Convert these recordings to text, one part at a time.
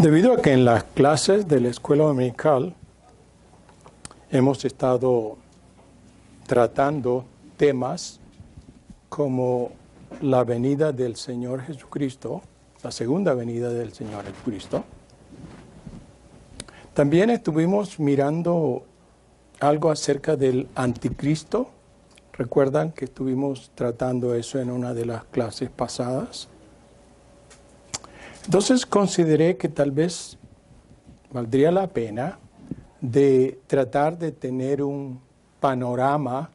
Debido a que en las clases de la escuela dominical hemos estado tratando temas como la venida del Señor Jesucristo, la segunda venida del Señor Jesucristo, también estuvimos mirando algo acerca del anticristo. ¿Recuerdan que estuvimos tratando eso en una de las clases pasadas? Entonces consideré que tal vez valdría la pena de tratar de tener un panorama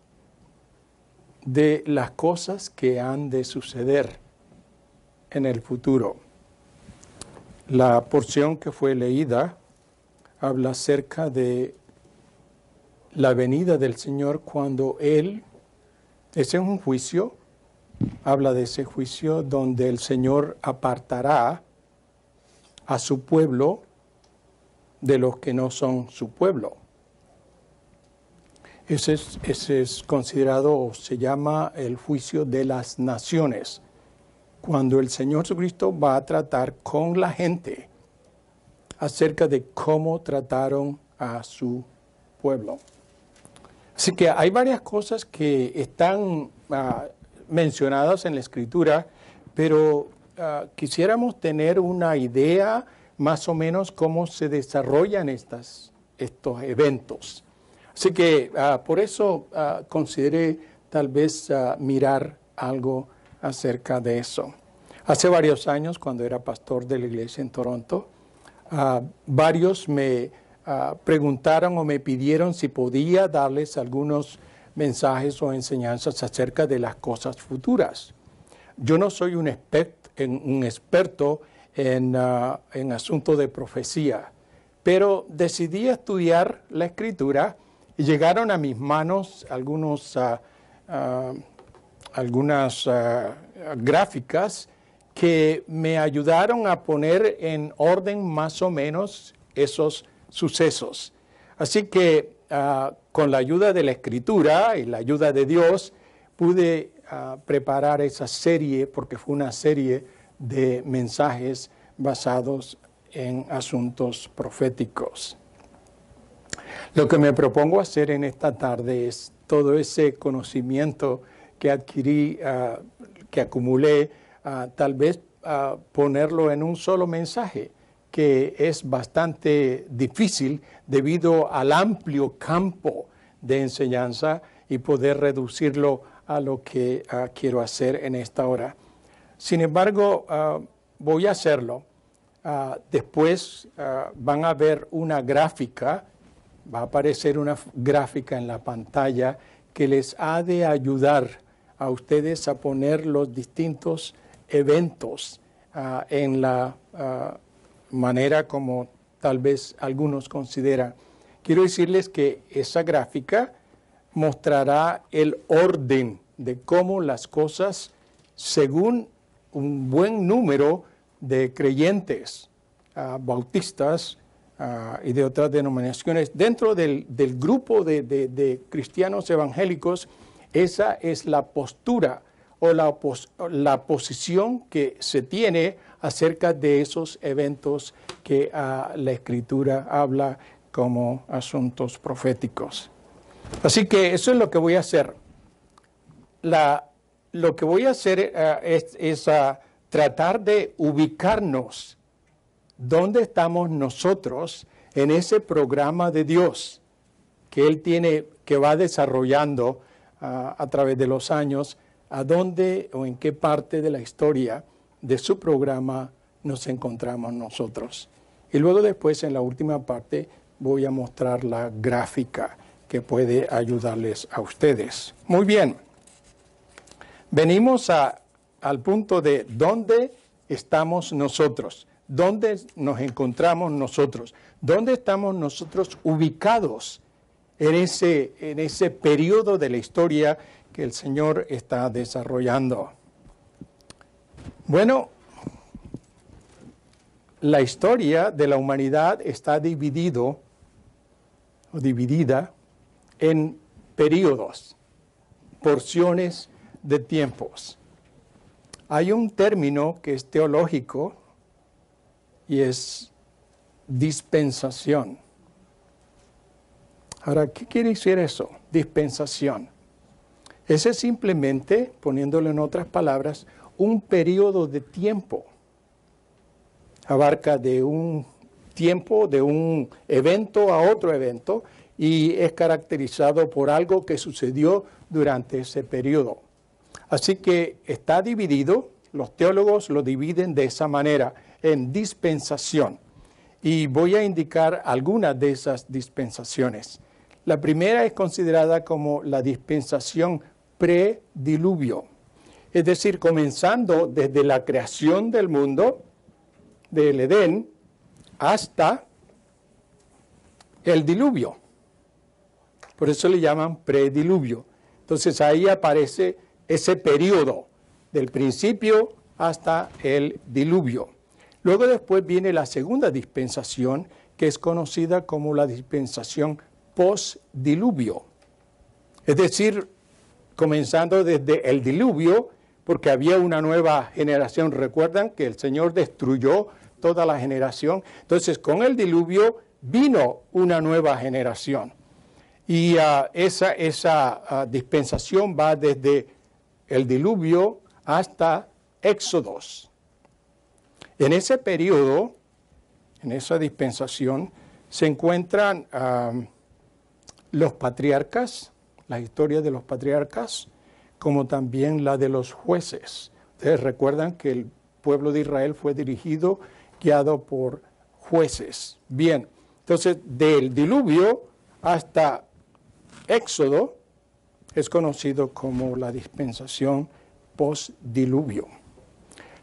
de las cosas que han de suceder en el futuro. La porción que fue leída habla acerca de la venida del Señor cuando Él, ese es un juicio, habla de ese juicio donde el Señor apartará a su pueblo de los que no son su pueblo. Ese es considerado, o se llama, el juicio de las naciones, cuando el Señor Jesucristo va a tratar con la gente acerca de cómo trataron a su pueblo. Así que hay varias cosas que están mencionadas en la Escritura, pero quisiéramos tener una idea más o menos cómo se desarrollan estos eventos. Así que por eso consideré tal vez mirar algo acerca de eso. Hace varios años, cuando era pastor de la iglesia en Toronto, varios me preguntaron o me pidieron si podía darles algunos mensajes o enseñanzas acerca de las cosas futuras. Yo no soy un experto en asuntos de profecía, pero decidí estudiar la Escritura y llegaron a mis manos algunas gráficas que me ayudaron a poner en orden más o menos esos sucesos. Así que con la ayuda de la Escritura y la ayuda de Dios pude preparar esa serie, porque fue una serie de mensajes basados en asuntos proféticos. Lo que me propongo hacer en esta tarde es todo ese conocimiento que adquirí, que acumulé, tal vez ponerlo en un solo mensaje, que es bastante difícil debido al amplio campo de enseñanza y poder reducirlo a lo que quiero hacer en esta hora. Sin embargo, voy a hacerlo. Después van a ver una gráfica, va a aparecer una gráfica en la pantalla que les ha de ayudar a ustedes a poner los distintos eventos en la manera como tal vez algunos consideran. Quiero decirles que esa gráfica mostrará el orden de cómo las cosas, según un buen número de creyentes bautistas y de otras denominaciones, dentro del grupo de cristianos evangélicos, esa es la postura o la posición que se tiene acerca de esos eventos que la Escritura habla como asuntos proféticos. Así que eso es lo que voy a hacer. Lo que voy a hacer es tratar de ubicarnos dónde estamos nosotros en ese programa de Dios que Él tiene, que va desarrollando a través de los años, a dónde o en qué parte de la historia de su programa nos encontramos nosotros. Y luego después, en la última parte, voy a mostrar la gráfica que puede ayudarles a ustedes. Muy bien. Venimos al punto de dónde estamos nosotros, dónde nos encontramos nosotros, dónde estamos nosotros ubicados en ese periodo de la historia que el Señor está desarrollando. Bueno, la historia de la humanidad está dividida en periodos, porciones de tiempos. Hay un término que es teológico y es dispensación. Ahora, ¿qué quiere decir eso? Dispensación. Ese es simplemente, poniéndolo en otras palabras, un periodo de tiempo. Abarca de un tiempo, de un evento a otro evento, y es caracterizado por algo que sucedió durante ese periodo. Así que está dividido, los teólogos lo dividen de esa manera, en dispensación. Y voy a indicar algunas de esas dispensaciones. La primera es considerada como la dispensación prediluvio, es decir, comenzando desde la creación del mundo, del Edén, hasta el diluvio. Por eso le llaman prediluvio. Entonces ahí aparece ese periodo, del principio hasta el diluvio. Luego después viene la segunda dispensación, que es conocida como la dispensación postdiluvio. Es decir, comenzando desde el diluvio, porque había una nueva generación. Recuerdan que el Señor destruyó toda la generación. Entonces, con el diluvio vino una nueva generación. Y esa dispensación va desde el diluvio hasta Éxodos. En ese periodo, en esa dispensación, se encuentran los patriarcas, la historia de los patriarcas, como también la de los jueces. Ustedes recuerdan que el pueblo de Israel fue dirigido, guiado por jueces. Bien, entonces del diluvio hasta Éxodo es conocido como la dispensación postdiluvio.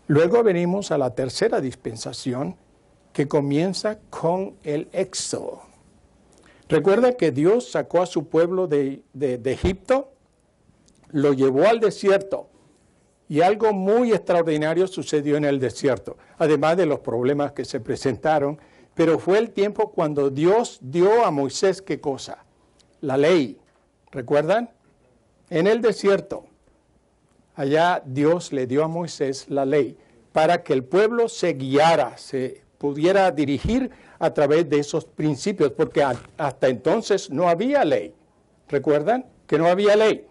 Luego venimos a la tercera dispensación, que comienza con el Éxodo. Recuerda que Dios sacó a su pueblo de Egipto, lo llevó al desierto, y algo muy extraordinario sucedió en el desierto, además de los problemas que se presentaron, pero fue el tiempo cuando Dios dio a Moisés, ¿qué cosa? La ley, ¿recuerdan? En el desierto, allá Dios le dio a Moisés la ley para que el pueblo se guiara, se pudiera dirigir a través de esos principios, porque hasta entonces no había ley. ¿Recuerdan? Que no había ley.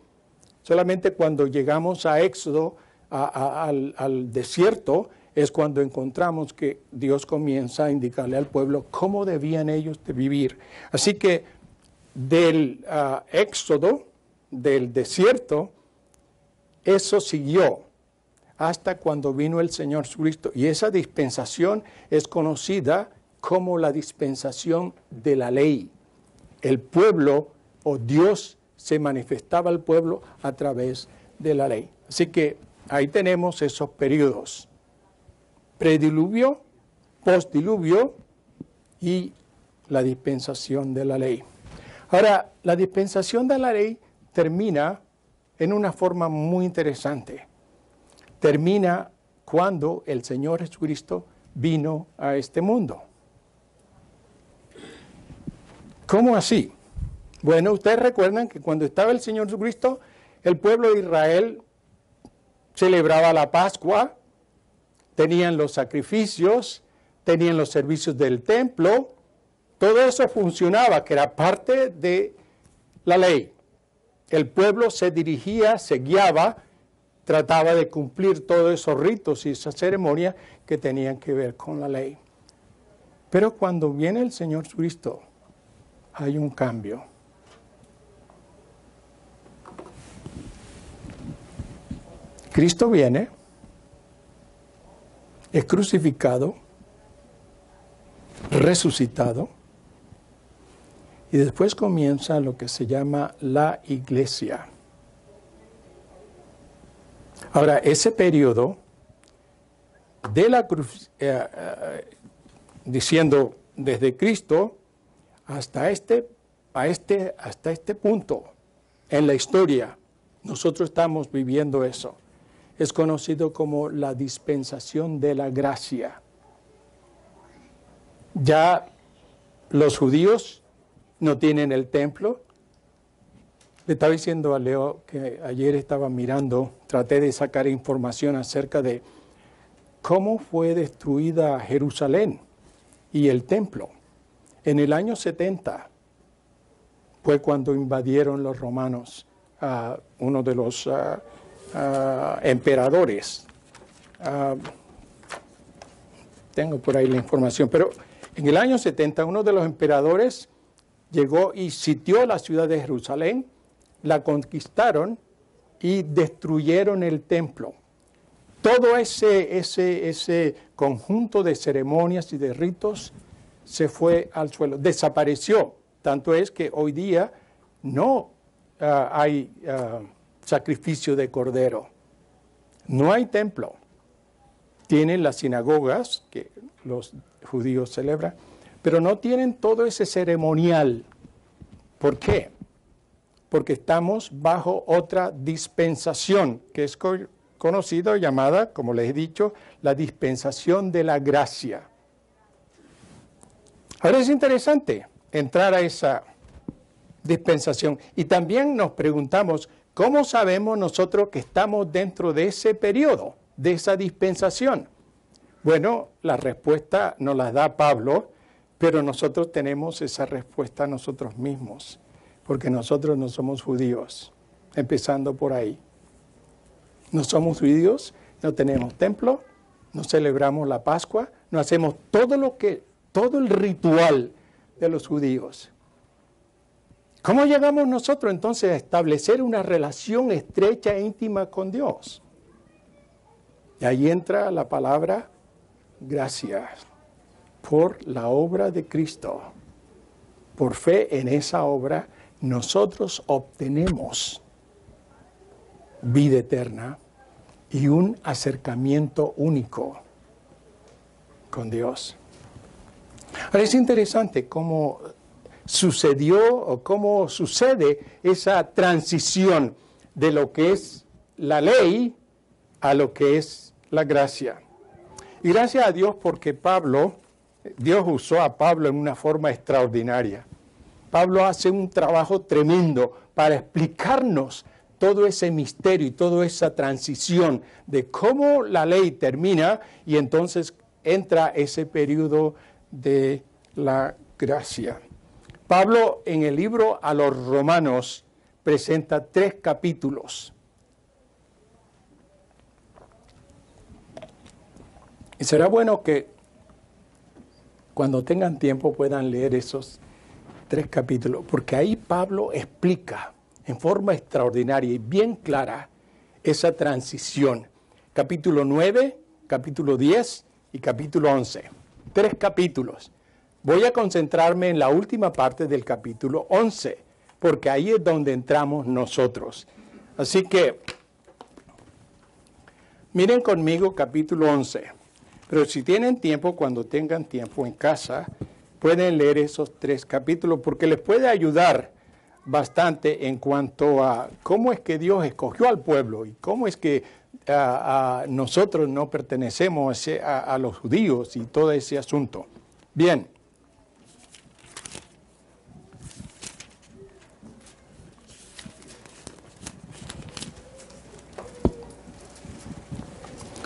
Solamente cuando llegamos a Éxodo, al desierto, es cuando encontramos que Dios comienza a indicarle al pueblo cómo debían ellos de vivir. Así que del Éxodo, del desierto, eso siguió hasta cuando vino el Señor Jesucristo. Y esa dispensación es conocida como la dispensación de la ley. El pueblo o Dios se manifestaba al pueblo a través de la ley. Así que ahí tenemos esos periodos: prediluvio, postdiluvio y la dispensación de la ley. Ahora, la dispensación de la ley termina en una forma muy interesante. Termina cuando el Señor Jesucristo vino a este mundo. ¿Cómo así? Bueno, ustedes recuerdan que cuando estaba el Señor Jesucristo, el pueblo de Israel celebraba la Pascua, tenían los sacrificios, tenían los servicios del templo, todo eso funcionaba, que era parte de la ley. El pueblo se dirigía, se guiaba, trataba de cumplir todos esos ritos y esas ceremonias que tenían que ver con la ley. Pero cuando viene el Señor Jesucristo, hay un cambio. Cristo viene, es crucificado, resucitado, y después comienza lo que se llama la iglesia. Ahora, ese periodo de la cruz, diciendo desde Cristo hasta este punto en la historia, nosotros estamos viviendo eso. Es conocido como la dispensación de la gracia. Ya los judíos no tienen el templo. Le estaba diciendo a Leo que ayer estaba mirando, traté de sacar información acerca de cómo fue destruida Jerusalén y el templo. En el año 70 fue cuando invadieron los romanos a uno de los emperadores. Tengo por ahí la información, pero en el año 70 uno de los emperadores llegó y sitió la ciudad de Jerusalén, la conquistaron y destruyeron el templo. Todo ese conjunto de ceremonias y de ritos se fue al suelo, desapareció. Tanto es que hoy día no hay sacrificio de cordero, no hay templo. Tienen las sinagogas que los judíos celebran, pero no tienen todo ese ceremonial. ¿Por qué? Porque estamos bajo otra dispensación, que es conocida, llamada, como les he dicho, la dispensación de la gracia. Ahora es interesante entrar a esa dispensación y también nos preguntamos, ¿cómo sabemos nosotros que estamos dentro de ese periodo, de esa dispensación? Bueno, la respuesta nos la da Pablo, pero nosotros tenemos esa respuesta nosotros mismos, porque nosotros no somos judíos, empezando por ahí. No somos judíos, no tenemos templo, no celebramos la Pascua, no hacemos todo el ritual de los judíos. ¿Cómo llegamos nosotros entonces a establecer una relación estrecha e íntima con Dios? Y ahí entra la palabra gracia, por la obra de Cristo. Por fe en esa obra, nosotros obtenemos vida eterna y un acercamiento único con Dios. Ahora es interesante cómo sucedió o cómo sucede esa transición de lo que es la ley a lo que es la gracia. Y gracias a Dios porque Dios usó a Pablo en una forma extraordinaria. Pablo hace un trabajo tremendo para explicarnos todo ese misterio y toda esa transición de cómo la ley termina y entonces entra ese periodo de la gracia. Pablo en el libro a los Romanos presenta 3 capítulos. Y será bueno que cuando tengan tiempo puedan leer esos 3 capítulos, porque ahí Pablo explica en forma extraordinaria y bien clara esa transición. Capítulo 9, capítulo 10 y capítulo 11. 3 capítulos. Voy a concentrarme en la última parte del capítulo 11, porque ahí es donde entramos nosotros. Así que, miren conmigo capítulo 11. Pero si tienen tiempo, cuando tengan tiempo en casa, pueden leer esos 3 capítulos, porque les puede ayudar bastante en cuanto a cómo es que Dios escogió al pueblo y cómo es que nosotros no pertenecemos a los judíos y todo ese asunto. Bien.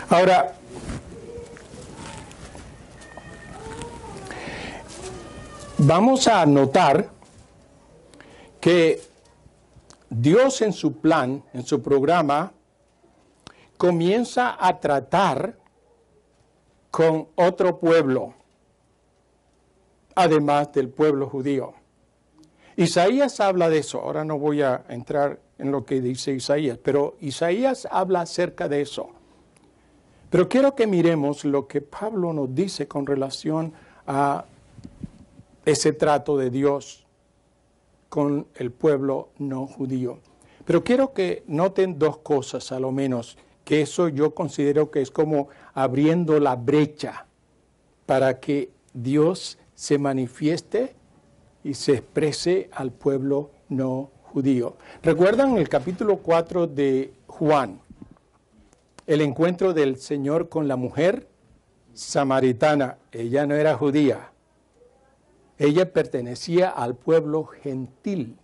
Ahora, vamos a notar que Dios en su plan, en su programa, comienza a tratar con otro pueblo, además del pueblo judío. Isaías habla de eso. Ahora no voy a entrar en lo que dice Isaías, pero Isaías habla acerca de eso. Pero quiero que miremos lo que Pablo nos dice con relación a ese trato de Dios con el pueblo no judío. Pero quiero que noten 2 cosas, a lo menos, que eso yo considero que es como abriendo la brecha para que Dios se manifieste y se exprese al pueblo no judío. ¿Recuerdan el capítulo 4 de Juan? El encuentro del Señor con la mujer samaritana. Ella no era judía. Ella pertenecía al pueblo gentil.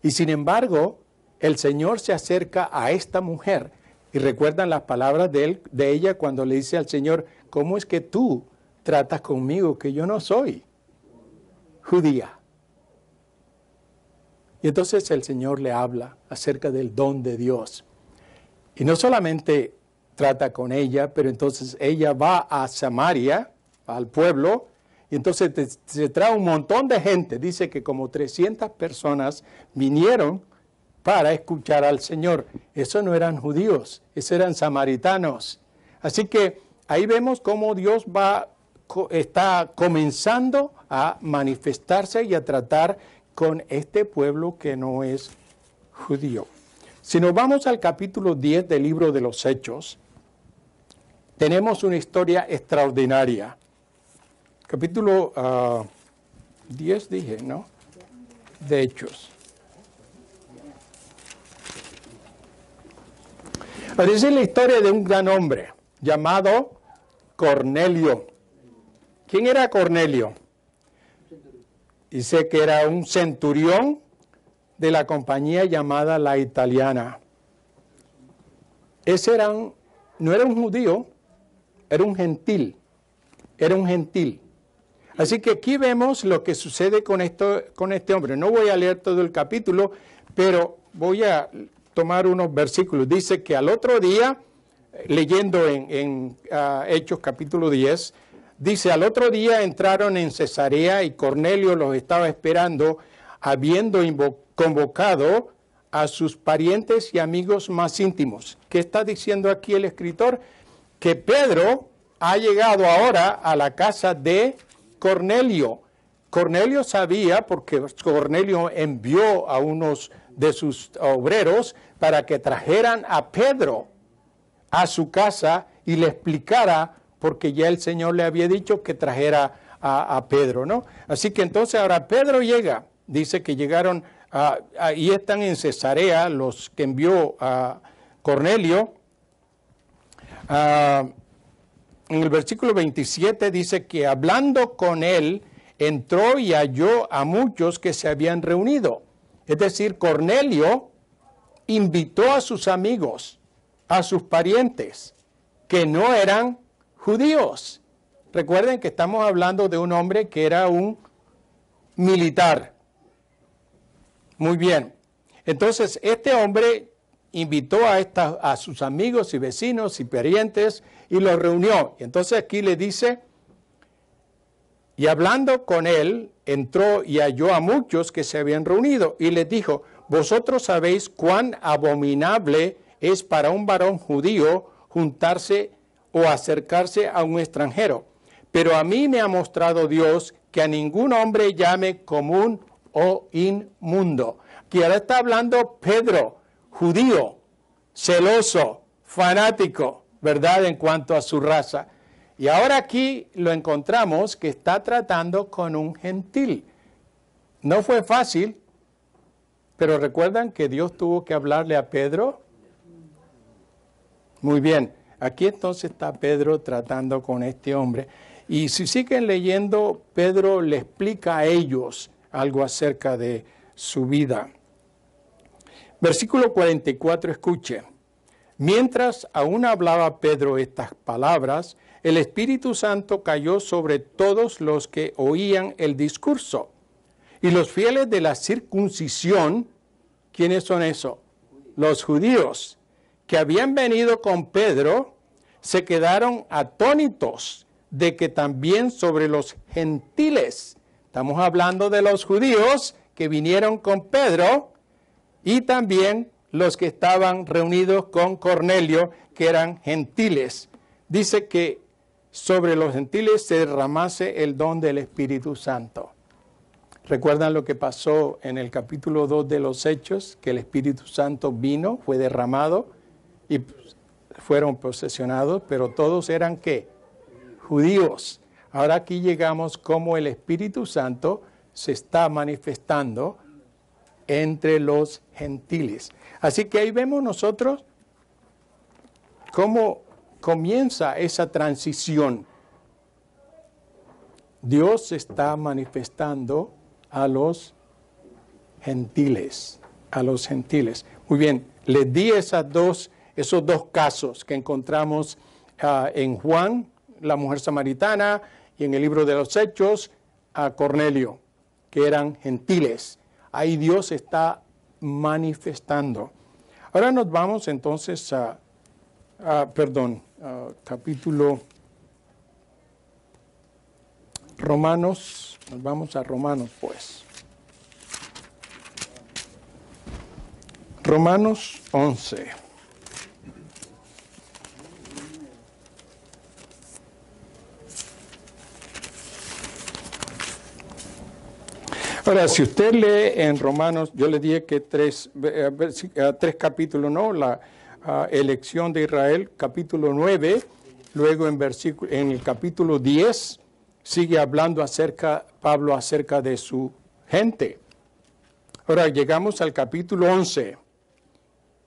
Y sin embargo, el Señor se acerca a esta mujer. Y recuerdan las palabras de ella cuando le dice al Señor, ¿cómo es que tú tratas conmigo que yo no soy judía? Y entonces el Señor le habla acerca del don de Dios. Y no solamente trata con ella, pero entonces ella va a Samaria, al pueblo, y entonces se trae un montón de gente. Dice que como 300 personas vinieron para escuchar al Señor. Esos no eran judíos, esos eran samaritanos. Así que ahí vemos cómo Dios está comenzando a manifestarse y a tratar con este pueblo que no es judío. Si nos vamos al capítulo 10 del libro de los Hechos, tenemos una historia extraordinaria. Capítulo 10 dije, ¿no? De Hechos. Esa es la historia de un gran hombre llamado Cornelio. ¿Quién era Cornelio? Dice que era un centurión de la compañía llamada La Italiana. Ese no era un judío, era un gentil. Era un gentil. Así que aquí vemos lo que sucede con este hombre. No voy a leer todo el capítulo, pero voy a tomar unos versículos. Dice que al otro día, leyendo en Hechos capítulo 10, dice, al otro día entraron en Cesarea y Cornelio los estaba esperando, habiendo convocado a sus parientes y amigos más íntimos. ¿Qué está diciendo aquí el escritor? Que Pedro ha llegado ahora a la casa de Cornelio. Cornelio sabía, porque Cornelio envió a unos de sus obreros para que trajeran a Pedro a su casa y le explicara, porque ya el Señor le había dicho que trajera a Pedro, ¿no? Así que entonces ahora Pedro llega, dice que llegaron, y están en Cesarea los que envió a Cornelio. En el versículo 27 dice que hablando con él, entró y halló a muchos que se habían reunido. Es decir, Cornelio invitó a sus amigos, a sus parientes, que no eran judíos. Recuerden que estamos hablando de un hombre que era un militar. Muy bien. Entonces, este hombre invitó a sus amigos y vecinos y parientes y los reunió. Entonces aquí le dice, y hablando con él, entró y halló a muchos que se habían reunido y les dijo, vosotros sabéis cuán abominable es para un varón judío juntarse o acercarse a un extranjero. Pero a mí me ha mostrado Dios que a ningún hombre llame común o inmundo. Aquí ahora está hablando Pedro, judío, celoso, fanático, ¿verdad? En cuanto a su raza. Y ahora aquí lo encontramos que está tratando con un gentil. No fue fácil, pero recuerdan que Dios tuvo que hablarle a Pedro. Muy bien, aquí entonces está Pedro tratando con este hombre. Y si siguen leyendo, Pedro le explica a ellos algo acerca de su vida. Versículo 44, escuche. Mientras aún hablaba Pedro estas palabras, el Espíritu Santo cayó sobre todos los que oían el discurso. Y los fieles de la circuncisión, ¿quiénes son esos? Los judíos, que habían venido con Pedro, se quedaron atónitos de que también sobre los gentiles, estamos hablando de los judíos que vinieron con Pedro, y también los que estaban reunidos con Cornelio, que eran gentiles. Dice que sobre los gentiles se derramase el don del Espíritu Santo. ¿Recuerdan lo que pasó en el capítulo 2 de los Hechos? Que el Espíritu Santo vino, fue derramado y fueron posesionados, pero todos eran ¿qué? Judíos. Ahora aquí llegamos como el Espíritu Santo se está manifestando entre los gentiles. Así que ahí vemos nosotros cómo comienza esa transición. Dios se está manifestando a los gentiles, Muy bien, les di esos dos casos que encontramos en Juan, la mujer samaritana, y en el libro de los Hechos a Cornelio, que eran gentiles. Ahí Dios está manifestando. Ahora nos vamos entonces capítulo Romanos, nos vamos a Romanos pues. Romanos 11. Ahora, si usted lee en Romanos, yo le dije que tres capítulos, ¿no? La elección de Israel, capítulo 9, luego en el capítulo 10, sigue hablando Pablo acerca de su gente. Ahora llegamos al capítulo 11,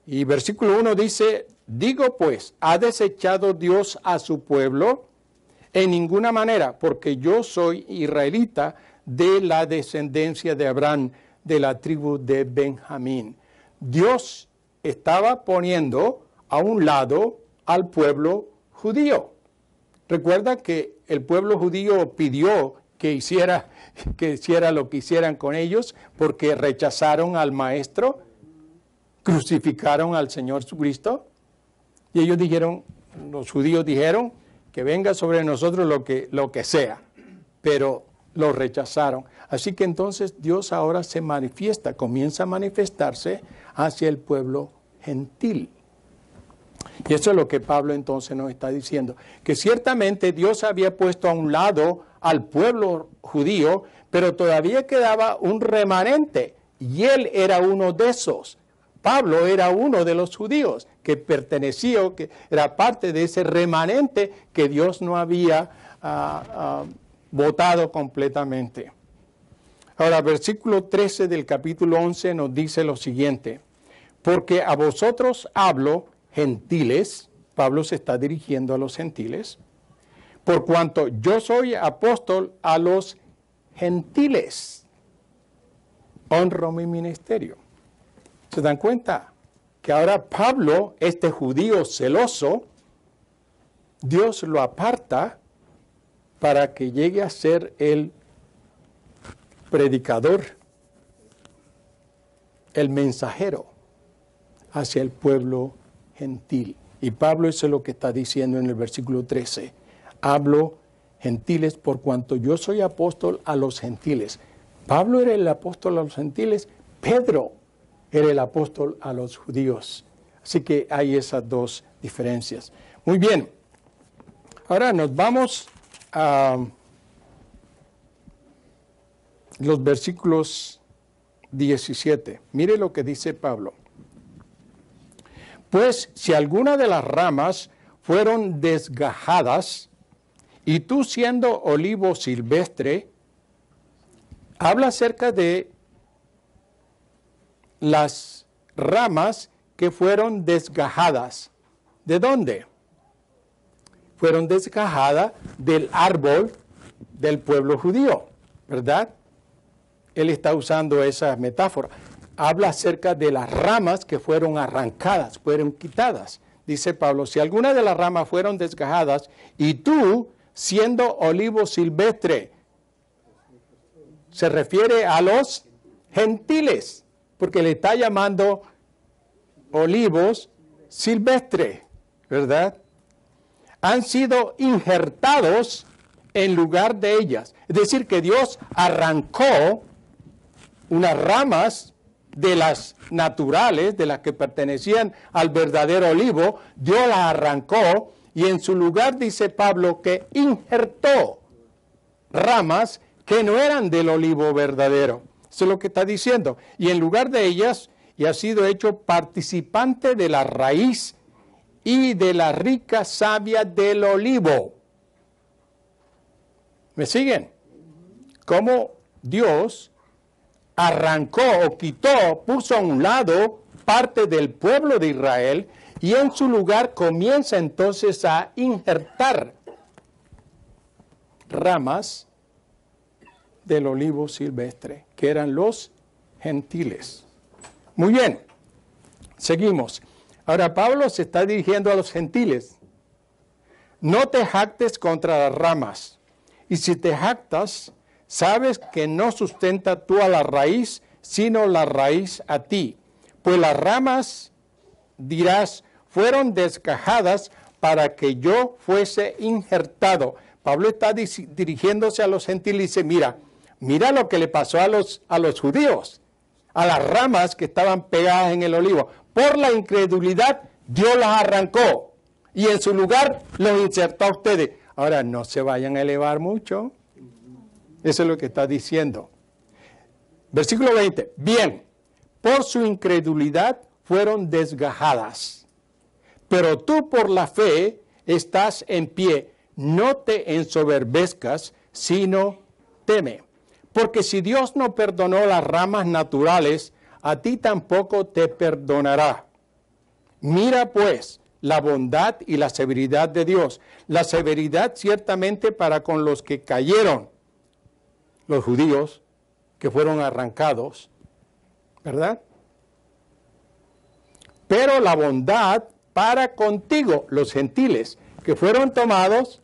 y versículo 1 dice, digo pues, ¿ha desechado Dios a su pueblo? En ninguna manera, porque yo soy israelita, de la descendencia de Abraham, de la tribu de Benjamín. Dios estaba poniendo a un lado al pueblo judío. Recuerda que el pueblo judío pidió que hiciera lo que hicieran con ellos porque rechazaron al Maestro, crucificaron al Señor Jesucristo, y ellos dijeron, los judíos dijeron, que venga sobre nosotros lo que sea, pero lo rechazaron. Así que entonces Dios ahora se manifiesta, comienza a manifestarse hacia el pueblo gentil. Y eso es lo que Pablo entonces nos está diciendo, que ciertamente Dios había puesto a un lado al pueblo judío, pero todavía quedaba un remanente, y él era uno de esos. Pablo era uno de los judíos que pertenecía, que era parte de ese remanente que Dios no había votado completamente. Ahora, versículo 13 del capítulo 11 nos dice lo siguiente, porque a vosotros hablo, gentiles, Pablo se está dirigiendo a los gentiles, por cuanto yo soy apóstol a los gentiles, honro mi ministerio. ¿Se dan cuenta? Que ahora Pablo, este judío celoso, Dios lo aparta para que llegue a ser el predicador, el mensajero hacia el pueblo gentil. Y Pablo eso es lo que está diciendo en el versículo 13. Hablo gentiles por cuanto yo soy apóstol a los gentiles. Pablo era el apóstol a los gentiles, Pedro era el apóstol a los judíos. Así que hay esas dos diferencias. Muy bien. Ahora nos vamos a los versículos 17. Mire lo que dice Pablo. Pues si alguna de las ramas fueron desgajadas, y tú siendo olivo silvestre, habla acerca de las ramas que fueron desgajadas. ¿De dónde? Fueron desgajadas del árbol del pueblo judío, ¿verdad? Él está usando esa metáfora. Habla acerca de las ramas que fueron arrancadas, fueron quitadas. Dice Pablo, si alguna de las ramas fueron desgajadas y tú, siendo olivo silvestre, se refiere a los gentiles, porque le está llamando olivos silvestre, ¿verdad? Han sido injertados en lugar de ellas. Es decir, que Dios arrancó unas ramas de las naturales, de las que pertenecían al verdadero olivo, Dios las arrancó y en su lugar dice Pablo que injertó ramas que no eran del olivo verdadero. Eso es lo que está diciendo. Y en lugar de ellas, y ha sido hecho participante de la raíz y de la rica savia del olivo. ¿Me siguen? Cómo Dios arrancó o quitó, puso a un lado parte del pueblo de Israel y en su lugar comienza entonces a injertar ramas del olivo silvestre, que eran los gentiles. Muy bien, seguimos. Ahora Pablo se está dirigiendo a los gentiles. No te jactes contra las ramas. y si te jactas, sabes que no sustenta tú a la raíz, sino la raíz a ti. Pues las ramas, dirás, fueron desgajadas para que yo fuese injertado. Pablo está dirigiéndose a los gentiles y dice, mira lo que le pasó a los judíos, a las ramas que estaban pegadas en el olivo. Por la incredulidad, Dios las arrancó y en su lugar los insertó a ustedes. Ahora, no se vayan a elevar mucho. Eso es lo que está diciendo. Versículo 20. Bien, por su incredulidad fueron desgajadas, pero tú por la fe estás en pie. No te ensoberbezcas, sino teme. Porque si Dios no perdonó las ramas naturales, a ti tampoco te perdonará. Mira pues la bondad y la severidad de Dios. La severidad ciertamente para con los que cayeron, los judíos que fueron arrancados, ¿verdad? Pero la bondad para contigo, los gentiles, que fueron tomados,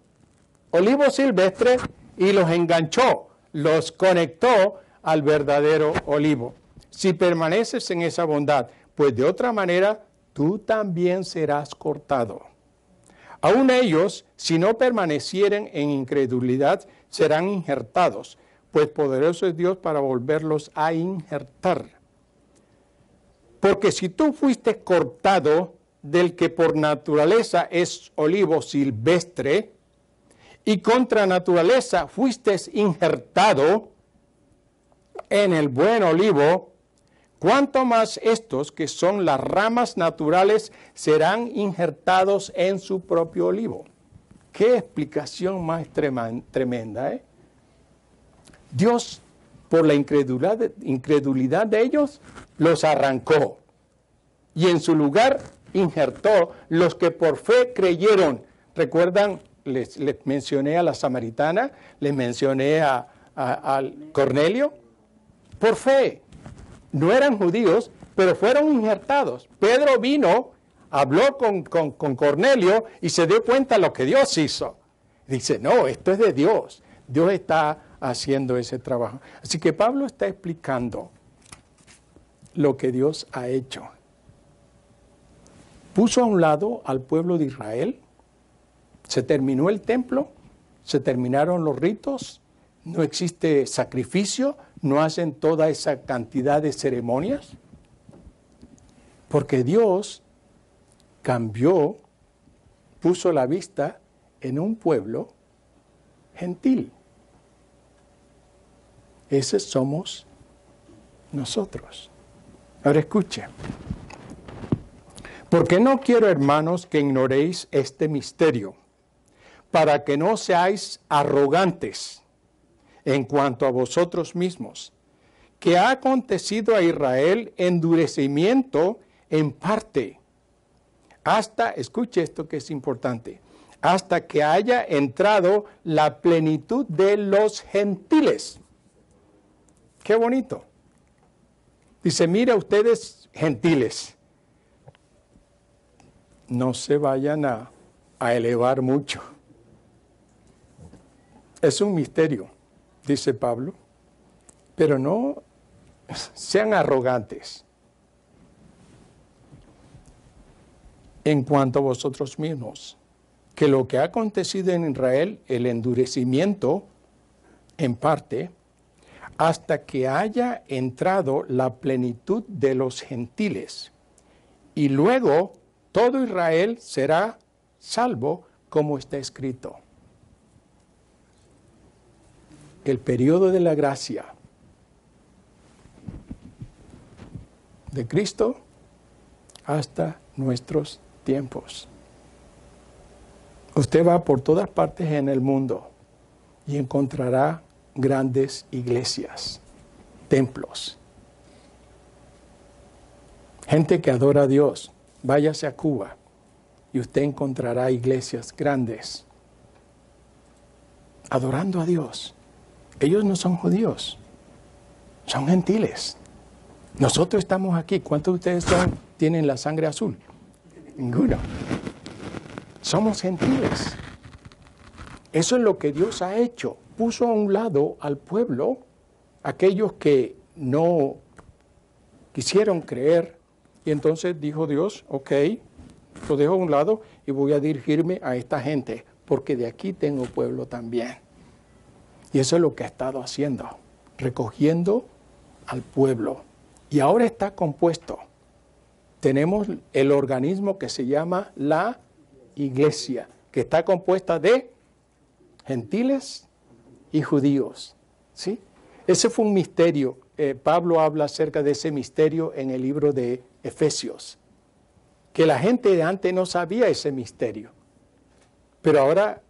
olivos silvestres, y los enganchó, los conectó al verdadero olivo. Si permaneces en esa bondad, pues de otra manera tú también serás cortado. Aún ellos, si no permanecieren en incredulidad, serán injertados, pues poderoso es Dios para volverlos a injertar. Porque si tú fuiste cortado del que por naturaleza es olivo silvestre, y contra naturaleza fuiste injertado en el buen olivo, ¿cuánto más estos que son las ramas naturales serán injertados en su propio olivo? Qué explicación más tremenda, ¿eh? Dios, por la incredulidad de ellos, los arrancó y en su lugar injertó los que por fe creyeron. ¿Recuerdan? Les mencioné a la samaritana, les mencioné a Cornelio. Por fe, no eran judíos, pero fueron injertados. Pedro vino, habló con Cornelio y se dio cuenta de lo que Dios hizo. Dice, no, esto es de Dios. Dios está haciendo ese trabajo. Así que Pablo está explicando lo que Dios ha hecho. Puso a un lado al pueblo de Israel. Se terminó el templo, se terminaron los ritos, no existe sacrificio, no hacen toda esa cantidad de ceremonias, porque Dios cambió, puso la vista en un pueblo gentil. Ese somos nosotros. Ahora escuche. Porque no quiero, hermanos, que ignoréis este misterio, para que no seáis arrogantes en cuanto a vosotros mismos, que ha acontecido a Israel endurecimiento en parte, hasta, escuche esto que es importante, hasta que haya entrado la plenitud de los gentiles. Qué bonito. Dice, mira ustedes gentiles, no se vayan a elevar mucho. Es un misterio, dice Pablo, pero no sean arrogantes en cuanto a vosotros mismos, que lo que ha acontecido en Israel, el endurecimiento, en parte, hasta que haya entrado la plenitud de los gentiles, y luego todo Israel será salvo, como está escrito. El periodo de la gracia de Cristo hasta nuestros tiempos. Usted va por todas partes en el mundo y encontrará grandes iglesias, templos, gente que adora a Dios. Váyase a Cuba y usted encontrará iglesias grandes adorando a Dios. Ellos no son judíos, son gentiles. Nosotros estamos aquí. ¿Cuántos de ustedes tienen la sangre azul? Ninguno. Somos gentiles. Eso es lo que Dios ha hecho. puso a un lado al pueblo, aquellos que no quisieron creer, y entonces dijo Dios, ok, lo dejo a un lado y voy a dirigirme a esta gente, porque de aquí tengo pueblo también. Y eso es lo que ha estado haciendo, recogiendo al pueblo. Y ahora está compuesto. Tenemos el organismo que se llama la iglesia, que está compuesta de gentiles y judíos, ¿sí? Ese fue un misterio. Pablo habla acerca de ese misterio en el libro de Efesios, que la gente de antes no sabía ese misterio. Pero ahora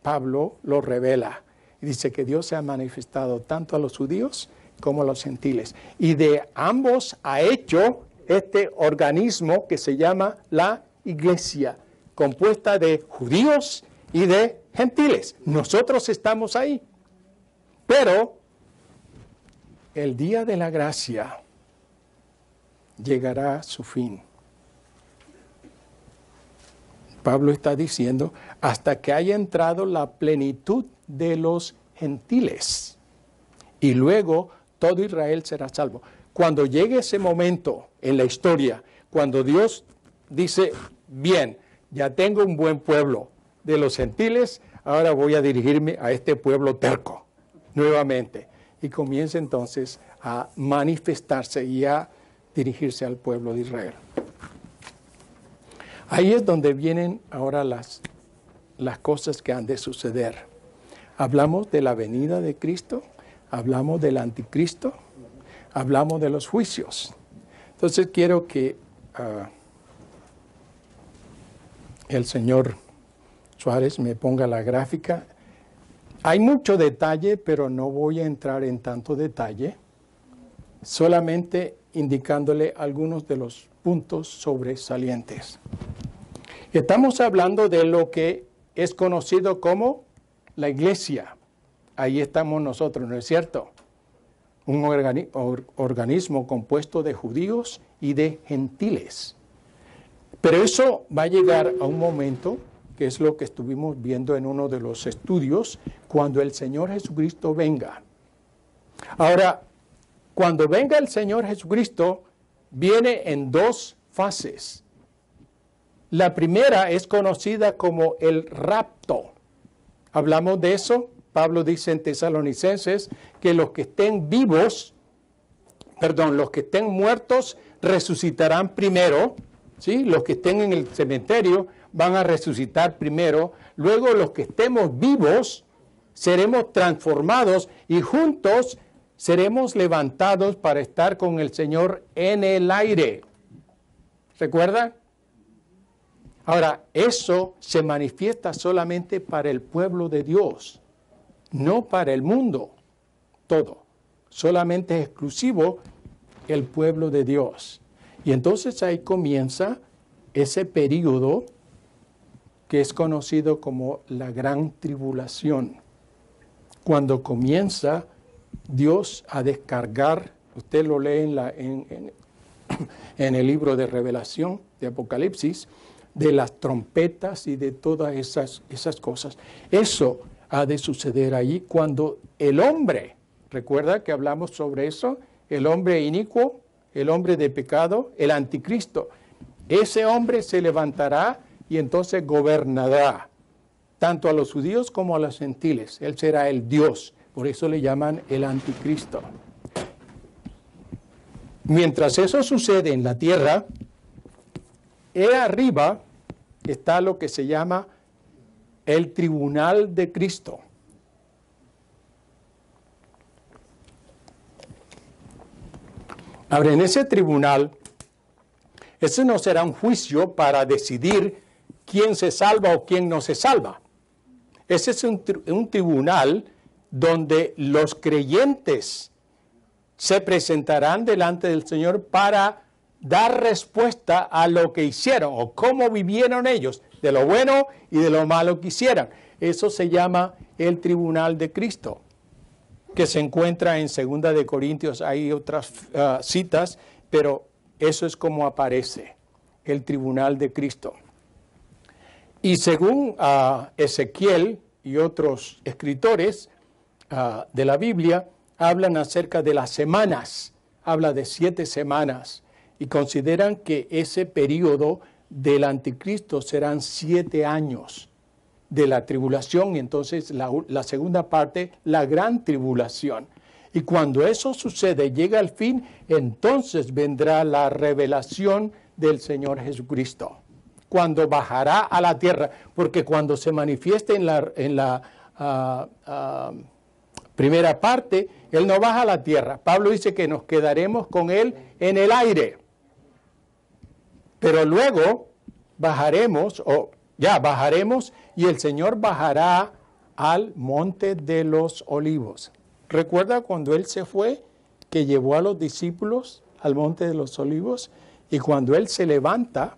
Pablo lo revela y dice que Dios se ha manifestado tanto a los judíos como a los gentiles. Y de ambos ha hecho este organismo que se llama la iglesia, compuesta de judíos y de gentiles. Nosotros estamos ahí. Pero el día de la gracia llegará a su fin. Pablo está diciendo, hasta que haya entrado la plenitud de los gentiles. Y luego todo Israel será salvo. Cuando llegue ese momento en la historia, cuando Dios dice, bien, ya tengo un buen pueblo de los gentiles, ahora voy a dirigirme a este pueblo terco, nuevamente. Y comienza entonces a manifestarse y a dirigirse al pueblo de Israel. Ahí es donde vienen ahora las cosas que han de suceder. Hablamos de la venida de Cristo, hablamos del anticristo, hablamos de los juicios. Entonces quiero que el señor Suárez me ponga la gráfica. Hay mucho detalle, pero no voy a entrar en tanto detalle, solamente indicándole algunos de los puntos sobresalientes. Estamos hablando de lo que es conocido como la iglesia. Ahí estamos nosotros, ¿no es cierto? Un organismo compuesto de judíos y de gentiles. Pero eso va a llegar a un momento, que es lo que estuvimos viendo en uno de los estudios, cuando el Señor Jesucristo venga. Ahora, cuando venga el Señor Jesucristo, viene en dos fases. La primera es conocida como el rapto. Hablamos de eso. Pablo dice en Tesalonicenses que los que estén los que estén muertos resucitarán primero, ¿sí? Los que estén en el cementerio van a resucitar primero. Luego los que estemos vivos seremos transformados y juntos seremos levantados para estar con el Señor en el aire. ¿Recuerdan? Ahora, eso se manifiesta solamente para el pueblo de Dios, no para el mundo, todo. Solamente es exclusivo el pueblo de Dios. Y entonces ahí comienza ese período que es conocido como la gran tribulación. Cuando comienza Dios a descargar, usted lo lee en el libro de Revelación, de Apocalipsis, de las trompetas y de todas esas cosas. Eso ha de suceder ahí cuando el hombre, recuerda que hablamos sobre eso, el hombre inicuo, el hombre de pecado, el anticristo, ese hombre se levantará y entonces gobernará tanto a los judíos como a los gentiles. Él será el Dios, por eso le llaman el anticristo. Mientras eso sucede en la tierra, arriba está lo que se llama el tribunal de Cristo. Ahora, en ese tribunal, ese no será un juicio para decidir quién se salva o quién no se salva. Ese es un tribunal donde los creyentes se presentarán delante del Señor para dar respuesta a lo que hicieron o cómo vivieron ellos, de lo bueno y de lo malo que hicieron. Eso se llama el tribunal de Cristo, que se encuentra en 2 de Corintios. Hay otras citas, pero eso es como aparece, el tribunal de Cristo. Y según Ezequiel y otros escritores, de la Biblia hablan acerca de las semanas, habla de 7 semanas y consideran que ese periodo del anticristo serán 7 años de la tribulación y entonces la segunda parte, la gran tribulación. Y cuando eso sucede, llega al fin, entonces vendrá la revelación del Señor Jesucristo, cuando bajará a la tierra, porque cuando se manifieste en la primera parte, Él no baja a la tierra. Pablo dice que nos quedaremos con Él en el aire. Pero luego bajaremos y el Señor bajará al monte de los olivos. ¿Recuerda cuando Él se fue, que llevó a los discípulos al monte de los olivos? Y cuando Él se levanta,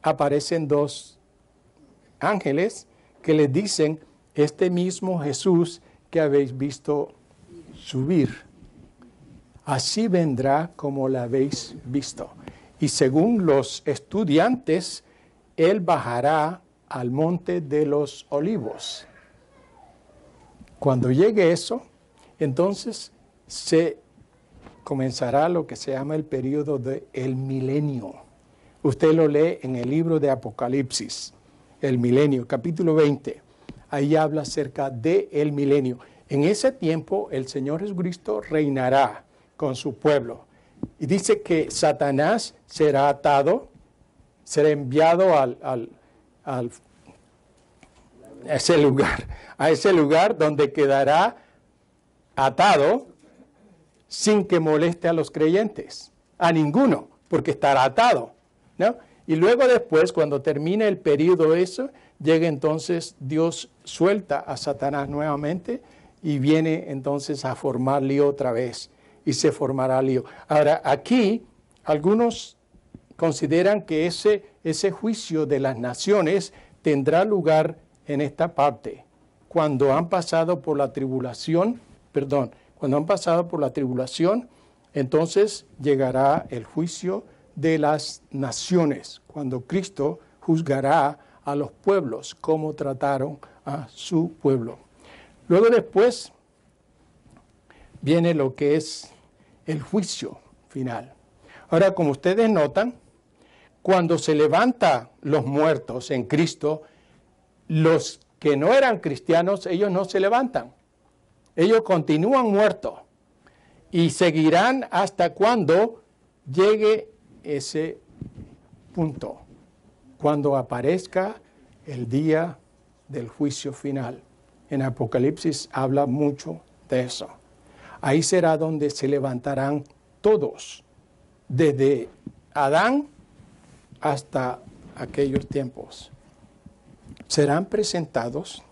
aparecen 2 ángeles que les dicen, este mismo Jesús que habéis visto subir, así vendrá como la habéis visto. Y según los estudiantes, Él bajará al monte de los olivos. Cuando llegue eso, entonces se comenzará lo que se llama el periodo del milenio. Usted lo lee en el libro de Apocalipsis, el milenio, capítulo 20. Ahí habla acerca del milenio. En ese tiempo el Señor Jesucristo reinará con su pueblo. Y dice que Satanás será atado, será enviado a ese lugar donde quedará atado sin que moleste a los creyentes, a ninguno, porque estará atado, ¿no? Y luego después, cuando termine el periodo eso, llega entonces Dios suelta a Satanás nuevamente y viene entonces a formar lío otra vez y se formará lío. Ahora, aquí algunos consideran que ese juicio de las naciones tendrá lugar en esta parte, cuando han pasado por la tribulación, entonces llegará el juicio de las naciones, cuando Cristo juzgará a los pueblos como trataron a su pueblo. Luego después viene lo que es el juicio final. Ahora, como ustedes notan, cuando se levantan los muertos en Cristo, los que no eran cristianos, ellos no se levantan. Ellos continúan muertos y seguirán hasta cuando llegue ese punto, cuando aparezca el día del juicio final. En Apocalipsis habla mucho de eso. Ahí será donde se levantarán todos, desde Adán hasta aquellos tiempos. Serán presentados,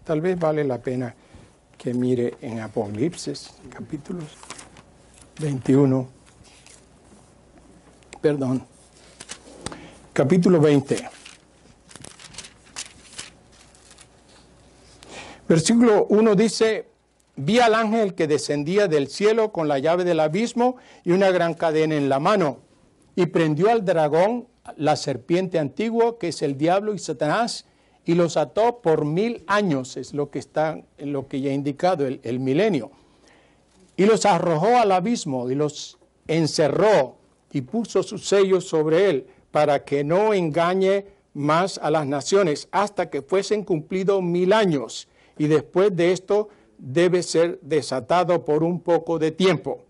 tal vez vale la pena que mire en Apocalipsis, capítulo 20. Versículo 1 dice, vi al ángel que descendía del cielo con la llave del abismo y una gran cadena en la mano, y prendió al dragón, la serpiente antigua, que es el diablo y Satanás, y los ató por 1000 años, es lo que está en lo que ya he indicado, el milenio. Y los arrojó al abismo y los encerró y puso sus sellos sobre él para que no engañe más a las naciones hasta que fuesen cumplidos 1000 años. Y después de esto debe ser desatado por un poco de tiempo.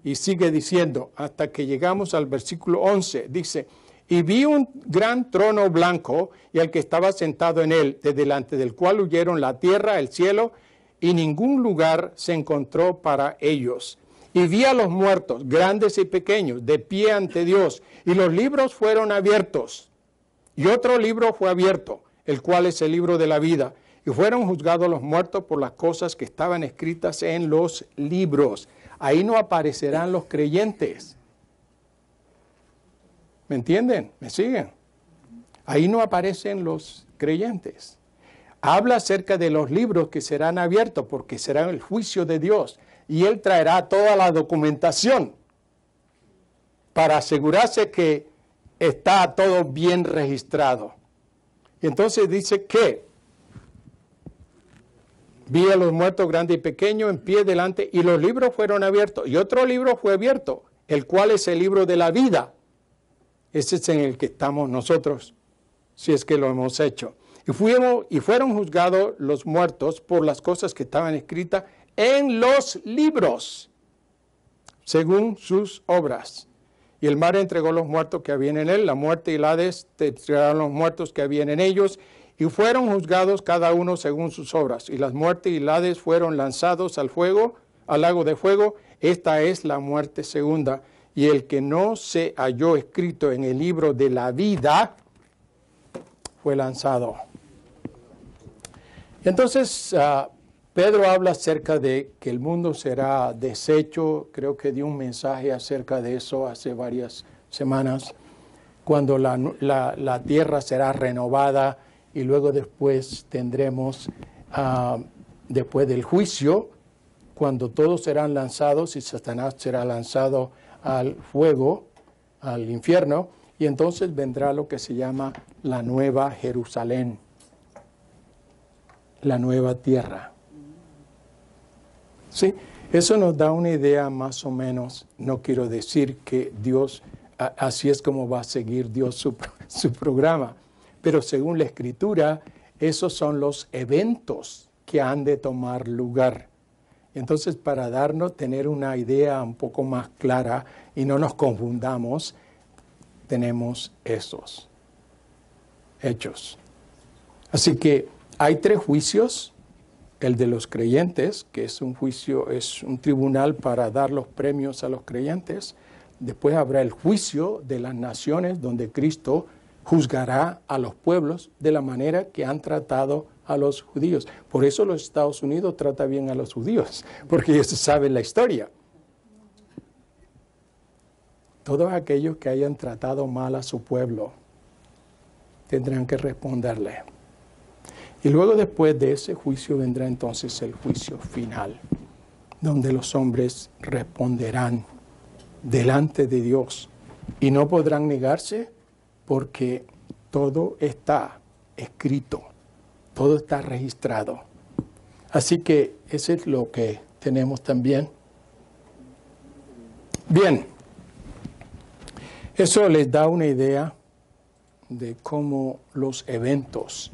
Y sigue diciendo, hasta que llegamos al versículo 11, dice, y vi un gran trono blanco y al que estaba sentado en él, de delante del cual huyeron la tierra, el cielo, y ningún lugar se encontró para ellos. Y vi a los muertos, grandes y pequeños, de pie ante Dios, y los libros fueron abiertos. Y otro libro fue abierto, el cual es el libro de la vida. Y fueron juzgados los muertos por las cosas que estaban escritas en los libros. Ahí no aparecerán los creyentes. ¿Me entienden? ¿Me siguen? Ahí no aparecen los creyentes. Habla acerca de los libros que serán abiertos porque será el juicio de Dios. Y Él traerá toda la documentación para asegurarse que está todo bien registrado. Y entonces dice que, Vi a los muertos grandes y pequeños en pie delante, y los libros fueron abiertos. Y otro libro fue abierto, el cual es el libro de la vida. Ese es en el que estamos nosotros, si es que lo hemos hecho. Y fueron juzgados los muertos por las cosas que estaban escritas en los libros, según sus obras. Y el mar entregó los muertos que habían en él, la muerte y el Hades entregaron los muertos que habían en ellos, y fueron juzgados cada uno según sus obras. Y las muertes y el Hades fueron lanzados al fuego, al lago de fuego. Esta es la muerte segunda. Y el que no se halló escrito en el libro de la vida fue lanzado. Entonces, Pedro habla acerca de que el mundo será deshecho. Creo que dio un mensaje acerca de eso hace varias semanas, cuando la tierra será renovada y luego después tendremos, después del juicio, cuando todos serán lanzados y Satanás será lanzado al fuego, al infierno, y entonces vendrá lo que se llama la nueva Jerusalén, la nueva tierra. Sí, eso nos da una idea más o menos. No quiero decir que Dios, así es como va a seguir Dios su programa, pero según la Escritura, esos son los eventos que han de tomar lugar. Entonces, para tener una idea un poco más clara y no nos confundamos, tenemos esos hechos. Así que hay 3 juicios. El de los creyentes, que es un juicio, es un tribunal para dar los premios a los creyentes. Después habrá el juicio de las naciones, donde Cristo juzgará a los pueblos de la manera que han tratado a los judíos. Por eso los Estados Unidos trata bien a los judíos, porque ellos saben la historia. Todos aquellos que hayan tratado mal a su pueblo tendrán que responderle. Y luego después de ese juicio vendrá entonces el juicio final, donde los hombres responderán delante de Dios y no podrán negarse porque todo está escrito, todo está registrado. Así que eso es lo que tenemos también. Bien, eso les da una idea de cómo los eventos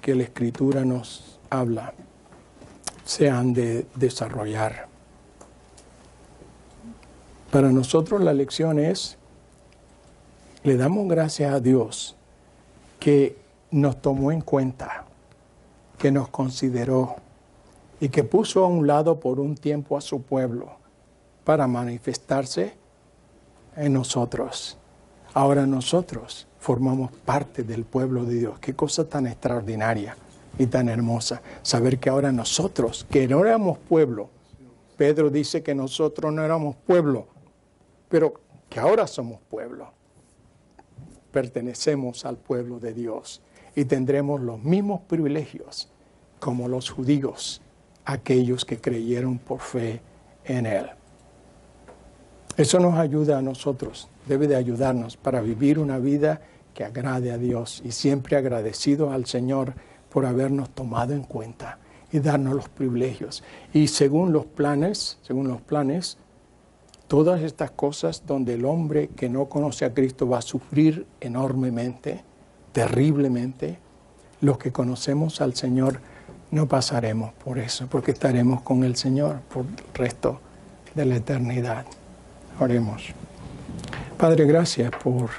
que la Escritura nos habla se han de desarrollar. Para nosotros la lección es, le damos gracias a Dios que nos tomó en cuenta, que nos consideró y que puso a un lado por un tiempo a su pueblo para manifestarse en nosotros. Ahora nosotros formamos parte del pueblo de Dios. Qué cosa tan extraordinaria y tan hermosa. Saber que ahora nosotros, que no éramos pueblo, Pedro dice que nosotros no éramos pueblo, pero que ahora somos pueblo. Pertenecemos al pueblo de Dios y tendremos los mismos privilegios como los judíos, aquellos que creyeron por fe en Él. Eso nos ayuda a nosotros, debe de ayudarnos para vivir una vida que agrade a Dios y siempre agradecido al Señor por habernos tomado en cuenta y darnos los privilegios. Y según los planes, todas estas cosas donde el hombre que no conoce a Cristo va a sufrir enormemente, terriblemente, los que conocemos al Señor no pasaremos por eso, porque estaremos con el Señor por el resto de la eternidad. Oremos. Padre, gracias por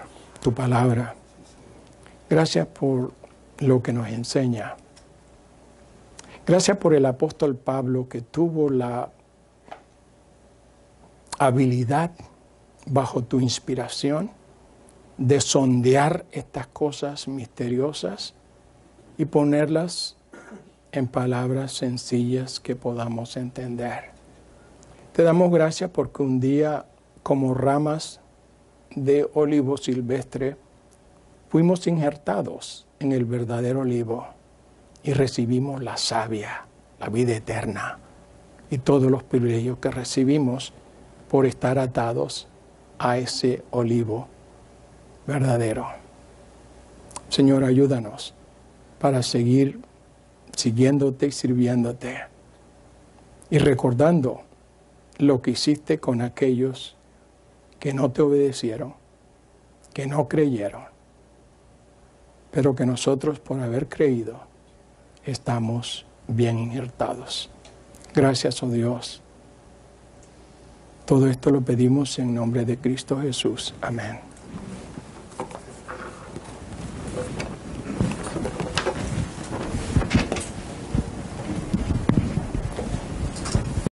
tu palabra. Gracias por lo que nos enseña. Gracias por el apóstol Pablo, que tuvo la habilidad, bajo tu inspiración, de sondear estas cosas misteriosas y ponerlas en palabras sencillas que podamos entender. Te damos gracias porque un día, como ramas de olivo silvestre, fuimos injertados en el verdadero olivo y recibimos la savia, la vida eterna y todos los privilegios que recibimos por estar atados a ese olivo verdadero. Señor, ayúdanos para seguir siguiéndote y sirviéndote, y recordando lo que hiciste con aquellos que no te obedecieron, que no creyeron, pero que nosotros, por haber creído, estamos bien injertados. Gracias, oh Dios. Todo esto lo pedimos en nombre de Cristo Jesús. Amén.